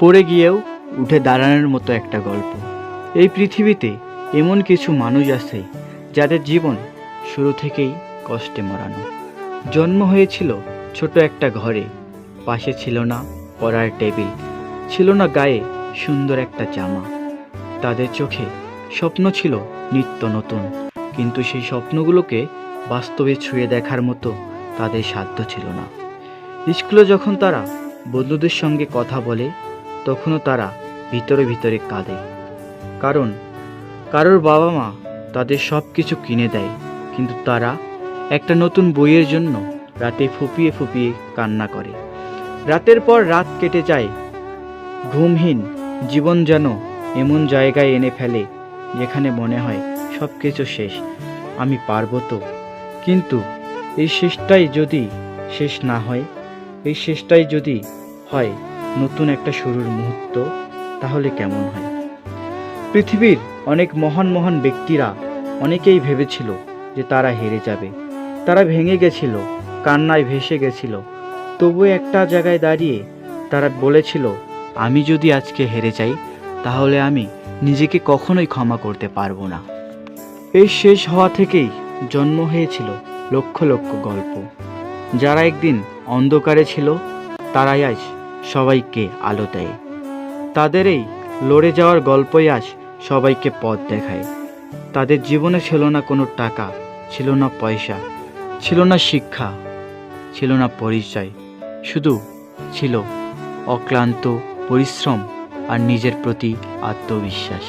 পড়ে গিয়েও উঠে দাঁড়ানোর মতো একটা গল্প। এই পৃথিবীতে এমন কিছু মানুষ আছে যাদের জীবন শুরু থেকেই কষ্টে মরানো। জন্ম হয়েছিল ছোট একটা ঘরে, পাশে ছিল না পড়ার টেবিল, ছিল না গায়ে সুন্দর একটা জামা। তাদের চোখে স্বপ্ন ছিল নিত্য নতুন, কিন্তু সেই স্বপ্নগুলোকে বাস্তবে ছুঁয়ে দেখার মতো তাদের সাধ্য ছিল না। স্কুলে যখন তারা বন্ধুদের সঙ্গে কথা বলে, তখনও তারা ভিতরে ভিতরে কাঁদে, কারণ কারোর বাবা মা তাদের সব কিছু কিনে দেয়, কিন্তু তারা একটা নতুন বইয়ের জন্য রাতে ফুপিয়ে ফুপিয়ে কান্না করে। রাতের পর রাত কেটে যায়, ঘুমহীন জীবন যেন এমন জায়গায় এনে ফেলে যেখানে মনে হয় সব কিছু শেষ, আমি পারবো তো। কিন্তু এই শেষটাই যদি শেষ না হয়, এই শেষটাই যদি হয় নতুন একটা শুরুর মুহূর্ত, তাহলে কেমন হয়? পৃথিবীর অনেক মহান মহান ব্যক্তিরা অনেকেই ভেবেছিল যে তারা হেরে যাবে, তারা ভেঙে গেছিল, কান্নায় ভেসে গেছিল, তবু একটা জায়গায় দাঁড়িয়ে তারা বলেছিল, আমি যদি আজকে হেরে যাই তাহলে আমি নিজেকে কখনোই ক্ষমা করতে পারবো না। এই শেষ হওয়া থেকেই জন্ম হয়েছিল লক্ষ লক্ষ গল্প। যারা একদিন অন্ধকারে ছিল, তারাই আজ সবাইকে আলো দেয়। তাদের এই লড়ে যাওয়ার গল্পই আজ সবাইকে পথ দেখায়। তাদের জীবনে ছিল না কোনো টাকা, ছিল না পয়সা, ছিল না শিক্ষা, ছিল না পরিচয়, শুধু ছিল অক্লান্ত পরিশ্রম আর নিজের প্রতি আত্মবিশ্বাস।